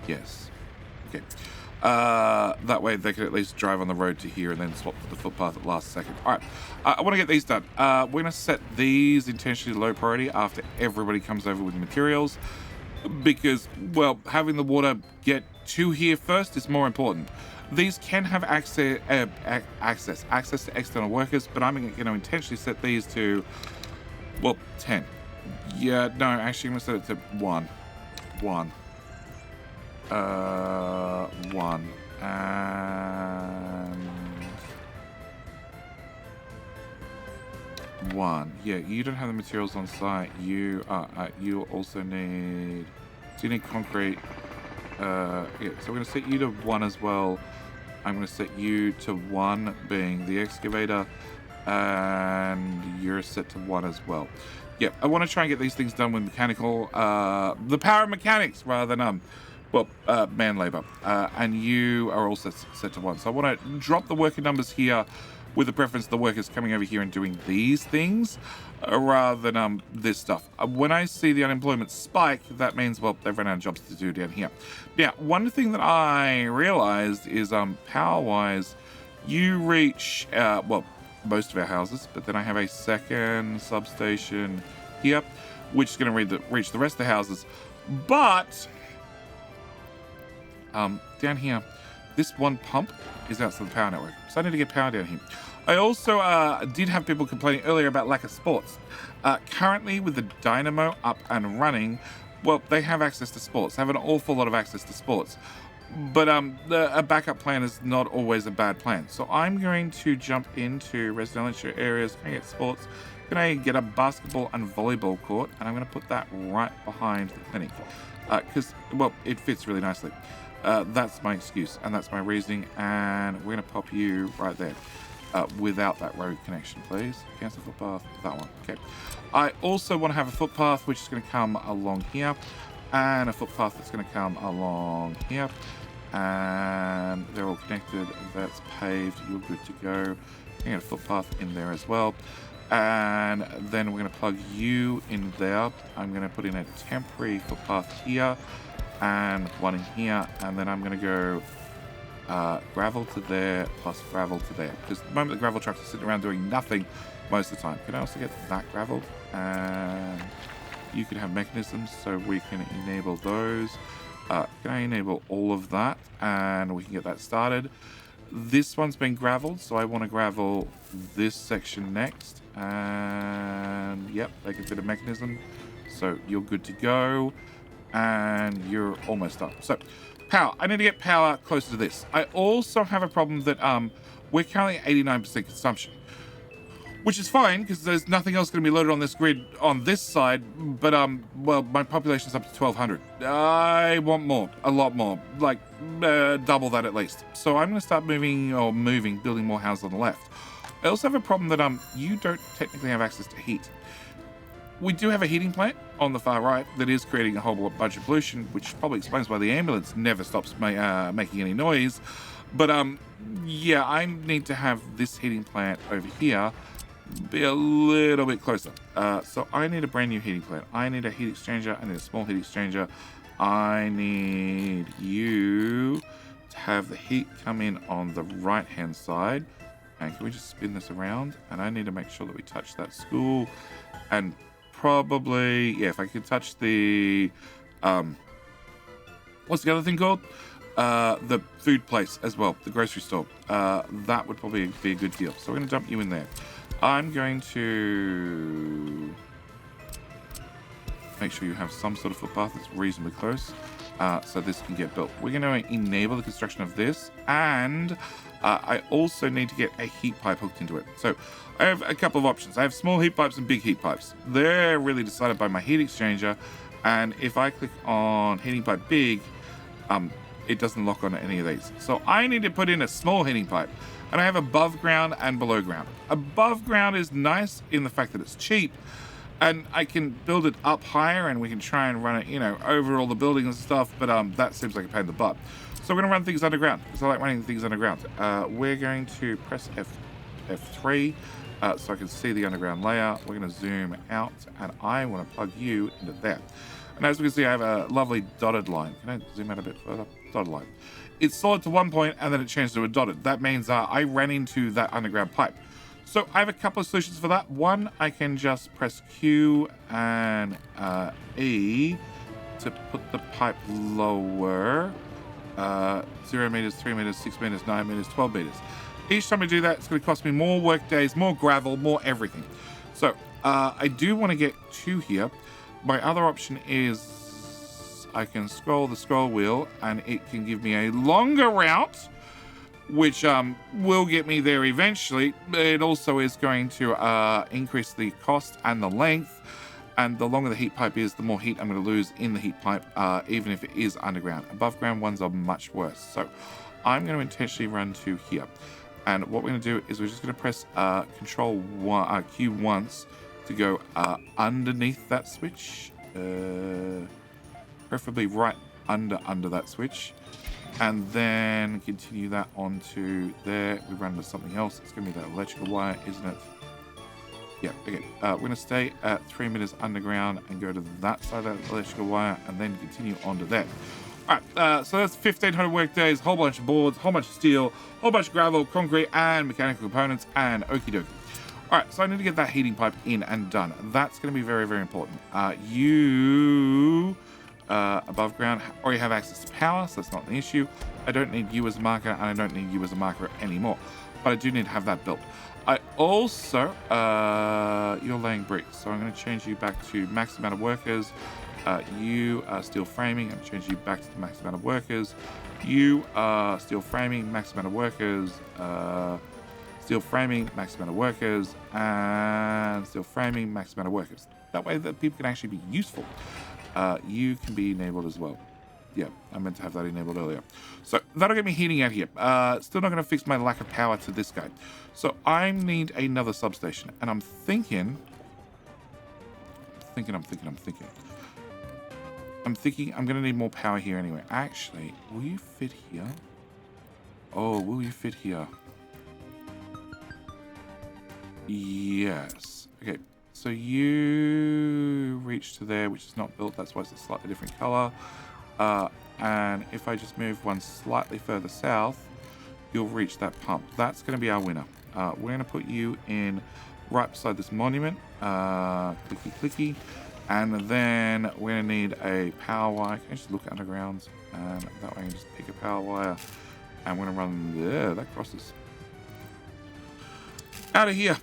Yes. Okay. That way they can at least drive on the road to here and then swap to the footpath at the last second. All right, I want to get these done. We're going to set these intentionally low priority after everybody comes over with the materials, because, well, having the water get to here first is more important. These can have access to external workers, but I'm going to intentionally set these to, well, 10. Yeah, no, actually I'm going to set it to 1. 1 and 1. Yeah, you don't have the materials on site. You also need. So you need concrete. Yeah, so we're going to set you to 1 as well. I'm going to set you to 1, being the excavator, and you're set to 1 as well. Yeah, I want to try and get these things done with mechanical, the power of mechanics rather than man labor. And you are also set to 1. So I want to drop the worker numbers here with a preference to the workers coming over here and doing these things rather than this stuff. When I see the unemployment spike, that means, well, they've run out of jobs to do down here. Now, one thing that I realized is power-wise, you reach, well, most of our houses, but then I have a second substation here, which is going to reach the rest of the houses. But down here, this one pump is outside the power network, so I need to get power down here. I also did have people complaining earlier about lack of sports. Currently, with the dynamo up and running, well, they have access to sports. They have an awful lot of access to sports. But a backup plan is not always a bad plan. So I'm going to jump into residential areas. Can I get sports? Can I get a basketball and volleyball court? And I'm going to put that right behind the clinic. Because, well, it fits really nicely. That's my excuse, and that's my reasoning. And we're going to pop you right there. Without that road connection, please. Cancel footpath. That one. Okay. I also want to have a footpath which is going to come along here. And a footpath that's going to come along here. And they're all connected. That's paved. You're good to go. I'm going to get a footpath in there as well. And then we're going to plug you in there. I'm going to put in a temporary footpath here. And one in here. And then I'm going to go gravel to there plus gravel to there. Because at the moment the gravel trucks are sitting around doing nothing most of the time. Can I also get that gravel? And you can have mechanisms, so we can enable those. Can I enable all of that? And we can get that started. This one's been graveled, so I want to gravel this section next. And yep, they can fit a mechanism. So you're good to go. And you're almost up. So Power. I need to get power closer to this. I also have a problem that we're currently at 89% consumption, which is fine because there's nothing else going to be loaded on this grid on this side. But well, my population's up to 1,200. I want more, a lot more, like double that at least. So I'm going to start building more houses on the left. I also have a problem that you don't technically have access to heat. We do have a heating plant on the far right that is creating a whole bunch of pollution, which probably explains why the ambulance never stops making any noise. But yeah, I need to have this heating plant over here be a little bit closer. So I need a brand new heating plant. I need a heat exchanger. I need a small heat exchanger. I need you to have the heat come in on the right-hand side. And can we just spin this around? And I need to make sure that we touch that school and probably, yeah, if I could touch the, what's the other thing called? The food place as well, the grocery store. That would probably be a good deal. So we're going to dump you in there. I'm going to make sure you have some sort of footpath that's reasonably close, so this can get built. We're going to enable the construction of this, and I also need to get a heat pipe hooked into it. So I have a couple of options. I have small heat pipes and big heat pipes. They're really decided by my heat exchanger, and if I click on heating pipe big, it doesn't lock on any of these. So I need to put in a small heating pipe, and I have above ground and below ground. Above ground is nice in the fact that it's cheap, and I can build it up higher, and we can try and run it, you know, over all the buildings and stuff, but that seems like a pain in the butt. So we're gonna run things underground, because I like running things underground. We're going to press F3, so I can see the underground layer. We're gonna zoom out, and I wanna plug you into there. And as we can see, I have a lovely dotted line. Can I zoom out a bit further? Dotted line. It's solid to one point, and then it changed to a dotted. That means I ran into that underground pipe. So I have a couple of solutions for that. One, I can just press Q and E to put the pipe lower. 0 meters, 3 meters, 6 meters, 9 meters, 12 meters. Each time I do that, it's going to cost me more work days, more gravel, more everything. So I do want to get 2 here. My other option is I can scroll the scroll wheel, and it can give me a longer route, which will get me there eventually. It also is going to increase the cost and the length, and the longer the heat pipe is, the more heat I'm going to lose in the heat pipe, even if it is underground. Above ground ones are much worse. So I'm going to intentionally run to here, and what we're going to do is we're just going to press Q once to go underneath that switch, preferably right under that switch, and then continue that onto there. We run to something else. It's going to be that electrical wire, isn't it? Yeah, okay. We're going to stay at 3 meters underground and go to that side of that electrical wire, and then continue onto that. All right, so that's 1,500 work days, whole bunch of boards, whole bunch of steel, whole bunch of gravel, concrete, and mechanical components, and okie dokie. All right, so I need to get that heating pipe in and done. That's going to be very, very important. You, above ground, already have access to power, so that's not an issue. I don't need you as a marker, and I don't need you as a marker anymore. But I do need to have that built. I also, you're laying bricks, so I'm going to change you back to max amount of workers. You are steel framing. I'm changing you back to the max amount of workers. You are steel framing, max amount of workers. Steel framing, max amount of workers, and steel framing, max amount of workers. That way that people can actually be useful. You can be enabled as well. Yeah, I meant to have that enabled earlier. So that'll get me heating out here. Still not going to fix my lack of power to this guy. So I need another substation, and I'm thinking I'm going to need more power here anyway. Actually, will you fit here? Oh, will you fit here? Yes. Okay, so you reach to there, which is not built. That's why it's a slightly different color. And if I just move one slightly further south, you'll reach that pump. That's going to be our winner. We're going to put you in right beside this monument. Clicky, clicky. And then we're going to need a power wire. Can I just look underground? And that way I can just pick a power wire. And we're going to run there. That crosses out of here.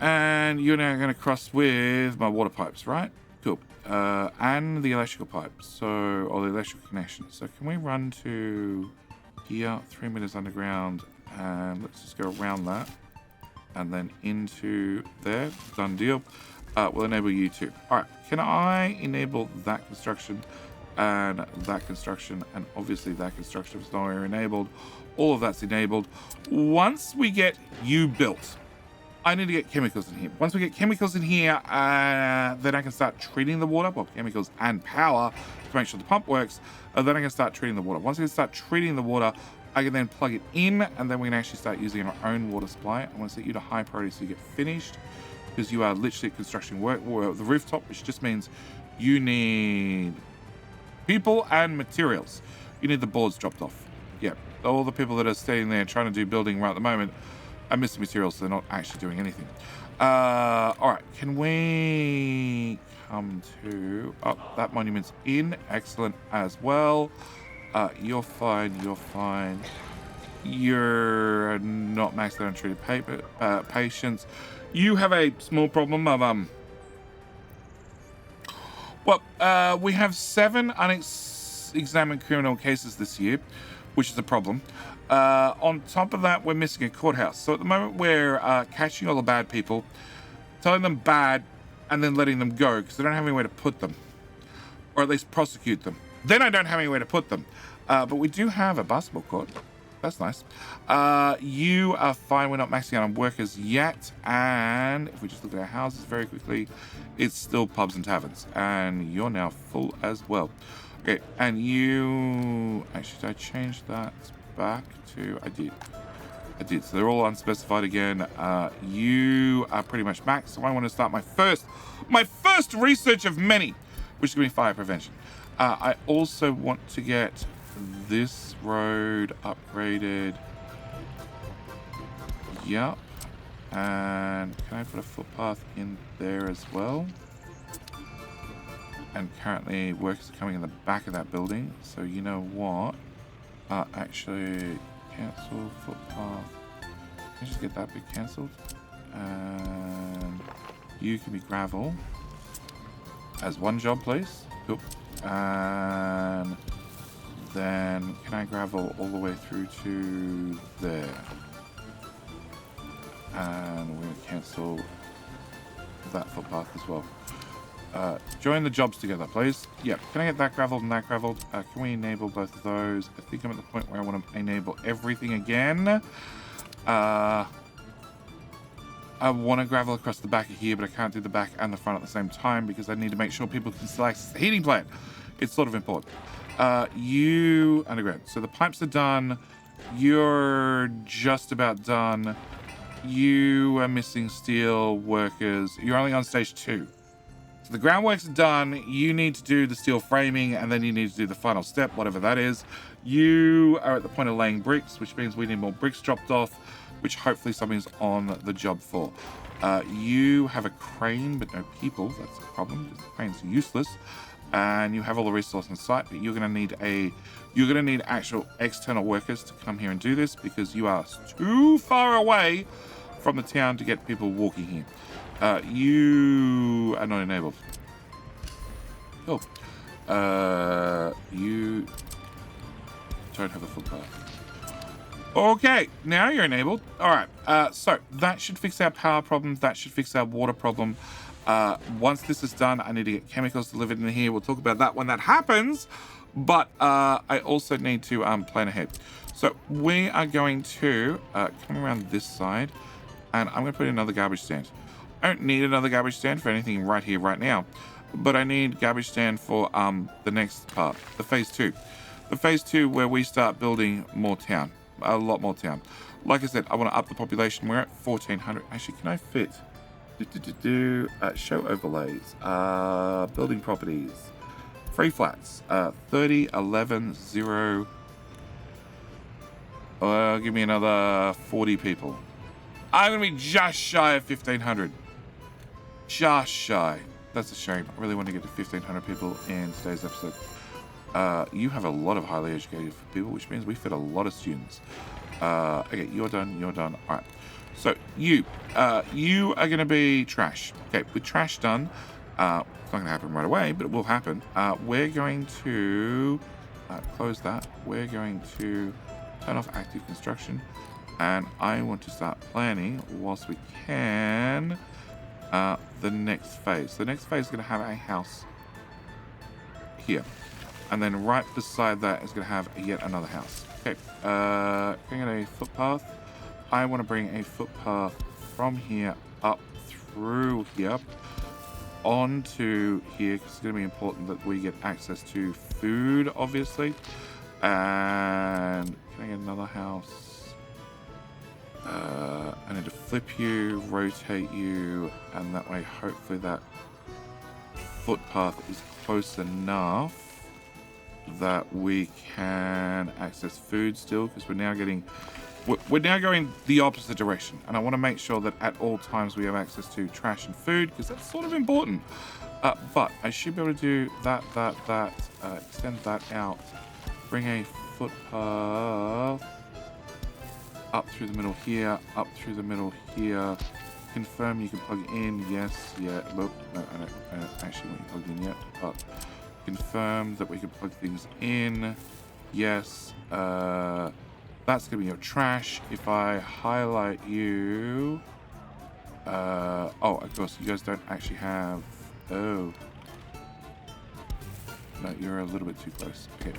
And you're now going to cross with my water pipes, right? Cool. And the electrical pipe. Or the electrical connection. So can we run to here, 3 meters underground, and let's just go around that. And then into there. Done deal. We'll enable you too. Alright, can I enable that construction and that construction, and obviously that construction is nowhere enabled. All of that's enabled. Once we get you built, I need to get chemicals in here. Once we get chemicals in here, then I can start treating the water. Well, chemicals and power to make sure the pump works. Then I can start treating the water. Once I can start treating the water, I can then plug it in, and then we can actually start using our own water supply. I want to set you to high priority so you get finished, because you are literally constructing work the rooftop, which just means you need people and materials. You need the boards dropped off. Yeah, all the people that are staying there trying to do building right at the moment are missing materials, so they're not actually doing anything. All right, can we come to... Oh, that monument's in. Excellent as well. You're fine, you're fine. You're not maxed out on treated patients. You have a small problem of... Well, we have 7 unexamined criminal cases this year, which is a problem. On top of that, we're missing a courthouse. So at the moment, we're catching all the bad people, telling them bad, and then letting them go because they don't have anywhere to put them, or at least prosecute them. Then I don't have anywhere to put them. But we do have a basketball court. That's nice. You are fine. We're not maxing out on workers yet. And if we just look at our houses very quickly, it's still pubs and taverns. And you're now full as well. Okay, and you... Actually, did I change that back to... I did. So they're all unspecified again. You are pretty much maxed. So I want to start my first research of many, which is going to be fire prevention. I also want to get this road upgraded. Yep. And can I put a footpath in there as well? And currently workers are coming in the back of that building. So you know what? Actually, cancel footpath. Can I just get that bit cancelled? And you can be gravel. As one job, please. Cool. And then can I gravel all the way through to there? And we're going to cancel that footpath as well. Join the jobs together, please. Yep. Can I get that graveled and that graveled? Can we enable both of those? I think I'm at the point where I want to enable everything again. I want to gravel across the back of here, but I can't do the back and the front at the same time because I need to make sure people can still access the heating plant. It's sort of important. You underground. So the pipes are done. You're just about done. You are missing steel workers. You're only on stage 2. So the groundwork's done. You need to do the steel framing, and then you need to do the final step, whatever that is. You are at the point of laying bricks, which means we need more bricks dropped off, which hopefully something's on the job for. You have a crane, but no people. That's a problem because the crane's useless. And you have all the resources on site, but you're going to need actual external workers to come here and do this because you are too far away from the town to get people walking here. You are not enabled. Cool. You don't have a footpath. Okay, now you're enabled. All right, so that should fix our power problem. That should fix our water problem. Once this is done, I need to get chemicals delivered in here. We'll talk about that when that happens. But I also need to plan ahead. So we are going to come around this side, and I'm going to put in another garbage stand. I don't need another garbage stand for anything right here, right now. But I need garbage stand for the next part, the phase 2. The phase 2 where we start building more town. A lot more town. Like I said, I want to up the population. We're at 1,400. Actually, can I fit? Show overlays. Building properties. Free flats. 30, 11, 0. Give me another 40 people. I'm going to be just shy of 1,500. Just shy. That's a shame. I really want to get to 1,500 people in today's episode. You have a lot of highly educated people, which means we fit a lot of students. Okay, you're done. All right. So you are going to be trash. Okay, with trash done, It's not going to happen right away, but it will happen. We're going to close that. We're going to turn off active construction. And I want to start planning, whilst we can, the next phase. The next phase is going to have a house here. And then right beside that is going to have yet another house. Okay, can I get a footpath? I want to bring a footpath from here up through here onto here, because it's going to be important that we get access to food, obviously. And can I get another house? I need to flip you, rotate you, and that way hopefully that footpath is close enough that we can access food still, because we're now going the opposite direction, and I want to make sure that at all times we have access to trash and food, because that's sort of important. But I should be able to do that, extend that out, bring a footpath up through the middle here, up through the middle here. Confirm you can plug in. Yes, yeah. Well, no, I don't actually want you plugged in yet, but confirm that we can plug things in. Yes. That's gonna be your trash. If I highlight you, oh, of course, you guys don't actually have. Oh, no, you're a little bit too close. Okay.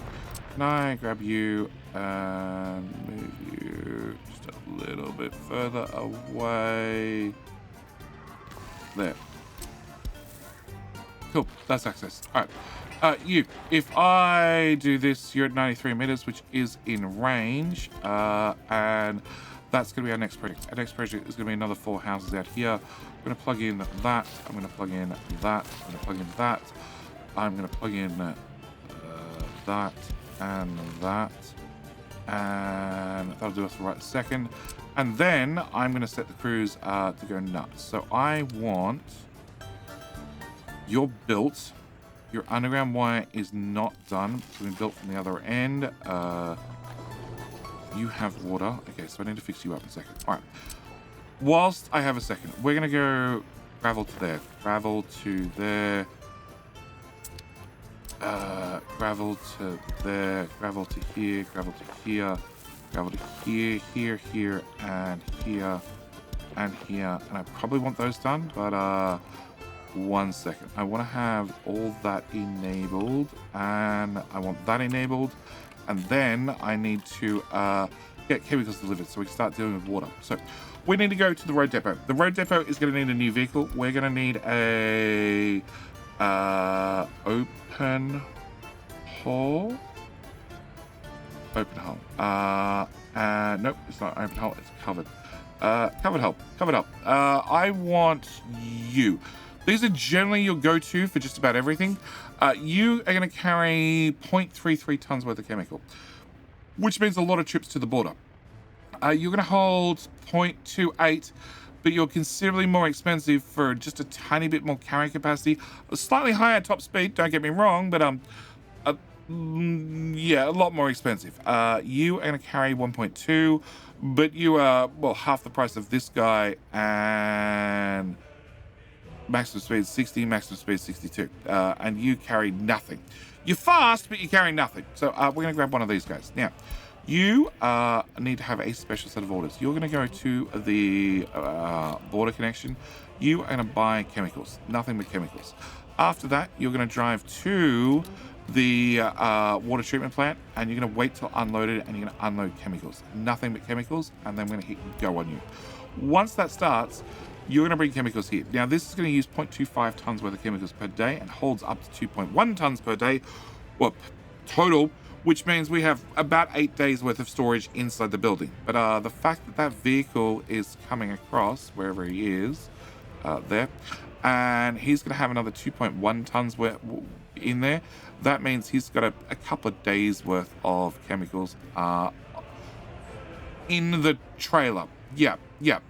Can I grab you and move you just a little bit further away? There. Cool, that's access. All right. You, if I do this, you're at 93 meters, which is in range. And that's going to be our next project. Our next project is going to be another 4 houses out here. I'm going to plug in that. I'm going to plug in that. I'm going to plug in that. I'm going to plug in that. And that, and that'll do us for right second. And then I'm going to set the crews to go nuts. So I want you're built. Your underground wire is not done. It's been built from the other end. You have water. Okay, so I need to fix you up in a second. All right. Whilst I have a second, we're going to go gravel to there, gravel to there. Gravel to there, gravel to here, gravel to here, gravel to here, here, and here, and here. And I probably want those done, but 1 second. I want to have all that enabled, and I want that enabled, and then I need to get chemicals delivered so we can start dealing with water. So we need to go to the road depot. The road depot is going to need a new vehicle. We're going to need a open hole. Open hole. Nope, it's not open hole. It's covered. Covered hole. Covered hole. I want you. These are generally your go-to for just about everything. You are going to carry 0.33 tons worth of chemical, which means a lot of trips to the border. You're going to hold 0.28, but you're considerably more expensive for just a tiny bit more carrying capacity. A slightly higher top speed, don't get me wrong, but yeah, a lot more expensive. You are going to carry 1.2, but you are, well, half the price of this guy, and maximum speed 60, maximum speed 62, and you carry nothing. You're fast, but you carry nothing. So we're going to grab one of these guys. Now, you need to have a special set of orders. You're going to go to the border connection. You are going to buy chemicals, nothing but chemicals. After that, you're going to drive to the water treatment plant, and you're going to wait till unloaded, and you're going to unload chemicals, nothing but chemicals, and then we're going to hit go on you. Once that starts, you're going to bring chemicals here. Now, this is going to use 0.25 tons worth of chemicals per day and holds up to 2.1 tons per day, well, total, which means we have about 8 days worth of storage inside the building. But the fact that that vehicle is coming across wherever he is, there, and he's going to have another 2.1 tons worth in there, that means he's got a couple of days worth of chemicals in the trailer. Yeah,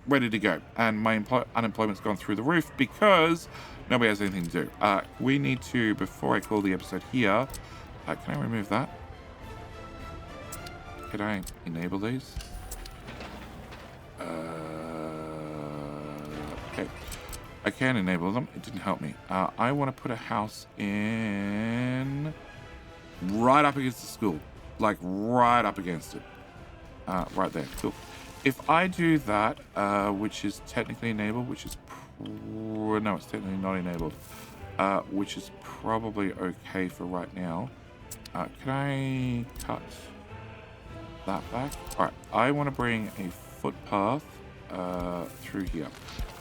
ready to go. And my unemployment's gone through the roof because nobody has anything to do. We need to, before I call the episode here, can I remove that? Can I enable these? Okay. I can enable them. It didn't help me. I want to put a house in right up against the school. Like right up against it. Right there. Cool. If I do that, which is technically enabled, which is... no, it's technically not enabled. Which is probably okay for right now. Can I cut that back? Alright, I want to bring a footpath through here.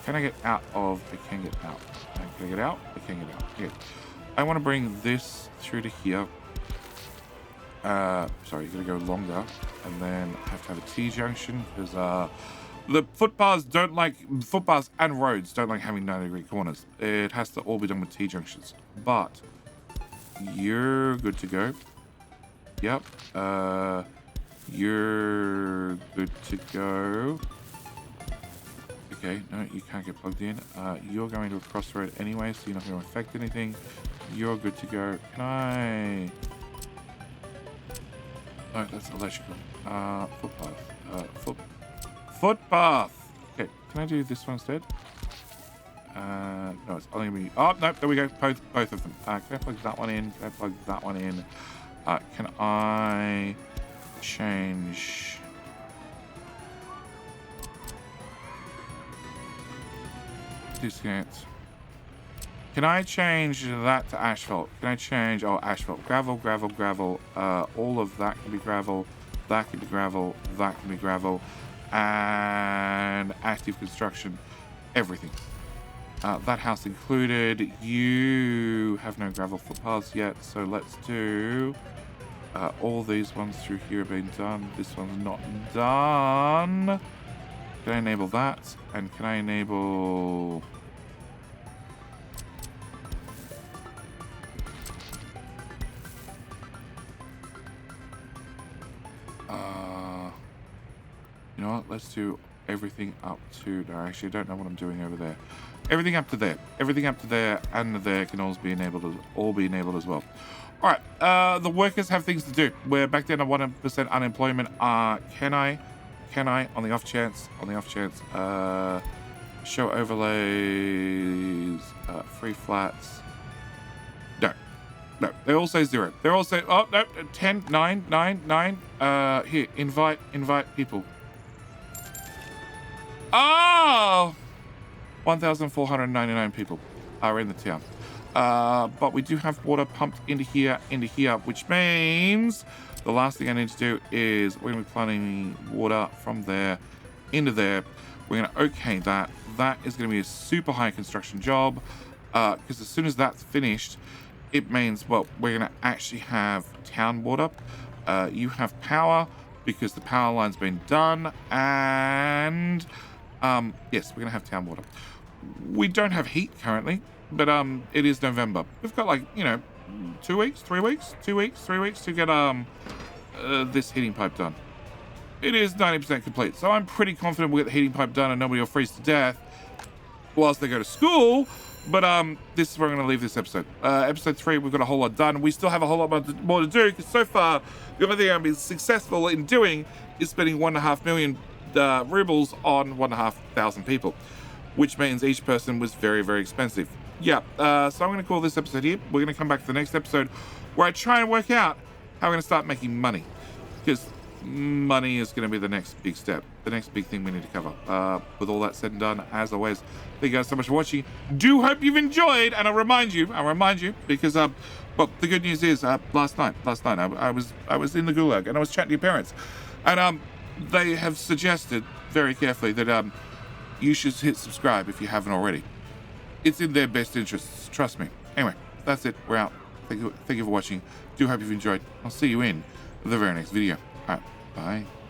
Can I get out of... I can get out. Can I get out? I can get out. Okay. I want to bring this through to here. Sorry, you're going to go longer. And then I have to have a T-junction because the footpaths don't like... Footpaths and roads don't like having 90-degree corners. It has to all be done with T-junctions. But you're good to go. Yep. You're good to go. Okay, no, you can't get plugged in. You're going to cross the road anyway, so you're not going to affect anything. You're good to go. Can I... No, that's electrical. Footpath. Footpath! Okay, can I do this one instead? No, it's only going to be... Oh, no, there we go. Both of them. Can I plug that one in? Can I plug that one in? Can I change... Disconnect. Can I change that to asphalt? Can I change... Oh, asphalt. Gravel, gravel, gravel. All of that can be gravel. That can be gravel. That can be gravel. And active construction. Everything. That house included. You have no gravel footpaths yet, so let's do... all these ones through here have been done. This one's not done. Can I enable that? And can I enable... you know what? Let's do everything up to... No, actually, I don't know what I'm doing over there. Everything up to there. Everything up to there and there can all be enabled as well. All right. The workers have things to do. We're back down to 100% unemployment. Can I, on the off chance, show overlays, free flats. No, they all say 0. They're all say, oh, no, 10, 9, 9, 9. Here, invite people. Oh! 1,499 people are in the town. But we do have water pumped into here, which means the last thing I need to do is we're going to be planning water from there into there. We're going to okay that. That is going to be a super high construction job because as soon as that's finished, it means, well, we're going to actually have town water. You have power because the power line's been done. And yes, we're going to have town water. We don't have heat currently, but it is November. We've got like, 2 weeks, 3 weeks, 2 weeks, 3 weeks to get this heating pipe done. It is 90% complete, so I'm pretty confident we'll get the heating pipe done and nobody will freeze to death whilst they go to school. But this is where I'm going to leave this episode. Episode 3, we've got a whole lot done. We still have a whole lot more to do because so far the only thing I've been successful in doing is spending 1.5 million rubles on 1,500 people, which means each person was very, very expensive. Yeah, so I'm going to call this episode here. We're going to come back to the next episode where I try and work out how we're going to start making money, because money is going to be the next big step, the next big thing we need to cover. With all that said and done, as always, thank you guys so much for watching. Do hope you've enjoyed, and I'll remind you, because well, the good news is last night I was in the gulag and I was chatting to your parents, and they have suggested very carefully that you should hit subscribe if you haven't already. It's in their best interests, trust me. Anyway, that's it. We're out. Thank you for watching. Do hope you've enjoyed. I'll see you in the very next video. All right, bye.